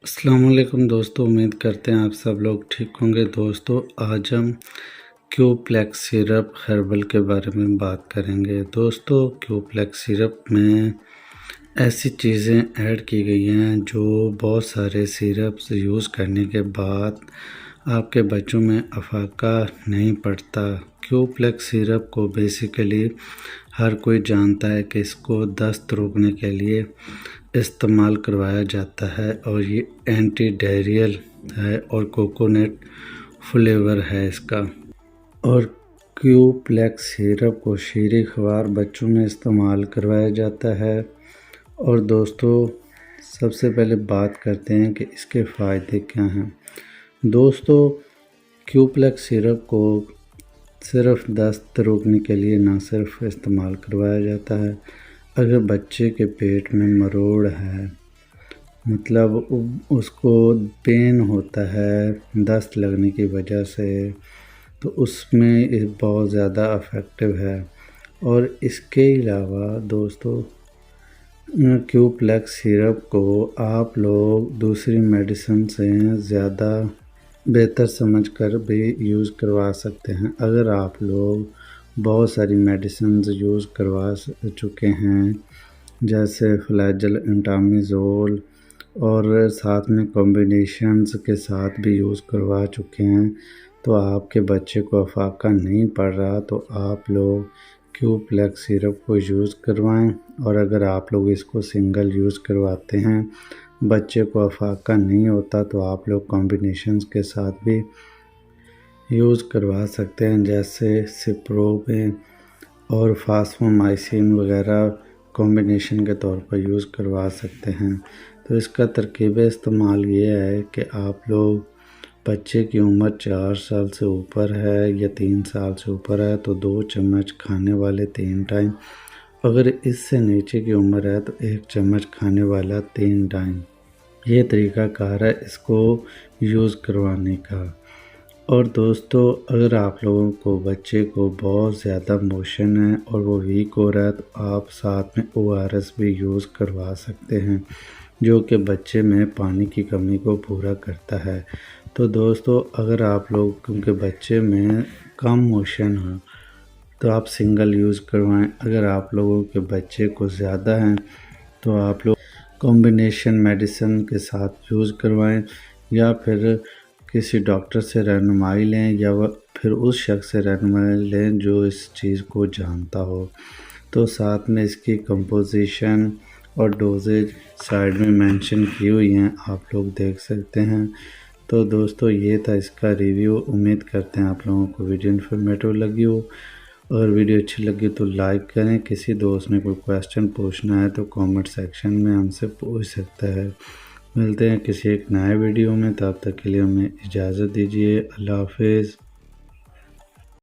السلام علیکم دوستو، امید کرتے ہیں آپ سب لوگ ٹھیک ہوں گے۔ دوستو آج ہم کیوپلیکس سیرپ ہربل کے بارے میں بات کریں گے۔ دوستو کیوپلیکس سیرپ میں ایسی چیزیں ایڈ کی گئی ہیں جو بہت سارے سیرپس یوز کرنے کے بعد آپ کے بچوں میں افاقہ نہیں پڑتا۔ کیوپلیکس سیرپ کو بیسیکلی ہر کوئی جانتا ہے کہ اس کو دست روکنے کے لیے استعمال کروایا جاتا ہے، اور یہ اینٹی ڈائریل ہے اور کوکونٹ فلیور ہے اس کا۔ اور کیوپلیکس سیرپ کو شیریں خوار بچوں میں استعمال کروایا جاتا ہے۔ اور دوستو سب سے پہلے بات کرتے ہیں کہ اس کے فائدے کیا ہیں۔ دوستو کیوپلیکس سیرپ کو صرف دست روکنے کے لیے نہ صرف استعمال کروایا جاتا ہے، اگر بچے کے پیٹ میں مروڑ ہے، مطلب اس کو پین ہوتا ہے دست لگنے کی وجہ سے، تو اس میں بہت زیادہ افیکٹو ہے۔ اور اس کے علاوہ دوستو کیوپلیکس سیرپ کو آپ لوگ دوسری میڈیسن سے زیادہ بہتر سمجھ کر بھی یوز کروا سکتے ہیں۔ اگر آپ لوگ بہت ساری میڈیسنز یوز کروا چکے ہیں، جیسے فلیجل انٹامیزول، اور ساتھ میں کمبینیشنز کے ساتھ بھی یوز کروا چکے ہیں، تو آپ کے بچے کو افاقہ نہیں پڑ رہا، تو آپ لوگ کیوپلیکس سیرپ کو یوز کروائیں۔ اور اگر آپ لوگ اس کو سنگل یوز کرواتے ہیں، بچے کو افاقہ نہیں ہوتا، تو آپ لوگ کمبینیشنز کے ساتھ بھی یوز کروا سکتے ہیں، جیسے سپروبین اور فاسفومائسین وغیرہ کمبینیشن کے طور پر یوز کروا سکتے ہیں۔ تو اس کا ترکیب استعمال یہ ہے کہ آپ لوگ بچے کی عمر 4 سال سے اوپر ہے یا 3 سال سے اوپر ہے تو 2 چمچ کھانے والے 3 ٹائم، اگر اس سے نیچے کی عمر ہے تو 1 چمچ کھانے والا 3 ٹائم۔ یہ طریقہ کار ہے اس کو یوز کروانے کا۔ اور دوستو اگر آپ لوگوں کو بچے کو بہت زیادہ موشن ہے اور وہ ویک ہو رہا ہے، تو آپ ساتھ میں ORS بھی یوز کروا سکتے ہیں، جو کہ بچے میں پانی کی کمی کو پورا کرتا ہے۔ تو دوستو اگر آپ لوگ کیونکہ بچے میں کم موشن ہو تو آپ سنگل یوز کروائیں، اگر آپ لوگوں کے بچے کو زیادہ ہیں تو آپ لوگ کمبینیشن میڈیسن کے ساتھ یوز کروائیں، یا پھر کسی ڈاکٹر سے رہنمائی لیں، یا پھر اس شخص سے رہنمائی لیں جو اس چیز کو جانتا ہو۔ تو ساتھ میں اس کی کمپوزیشن اور ڈوزیج سائڈ میں مینشن کی ہوئی ہیں، آپ لوگ دیکھ سکتے ہیں۔ تو دوستو یہ تھا اس کا ریویو، امید کرتے ہیں آپ لوگوں کو ویڈیو انفارمیٹو لگی ہو۔ اگر ویڈیو اچھی لگی تو لائک کریں، کسی دوست نے کوئی کویسچن پوچھنا ہے تو کامنٹ سیکشن میں ہم سے پوچھ سکتا ہے۔ ملتے ہیں کسی ایک نئے ویڈیو میں، تب تک کے لیے ہمیں اجازت دیجیے۔ اللہ حافظ۔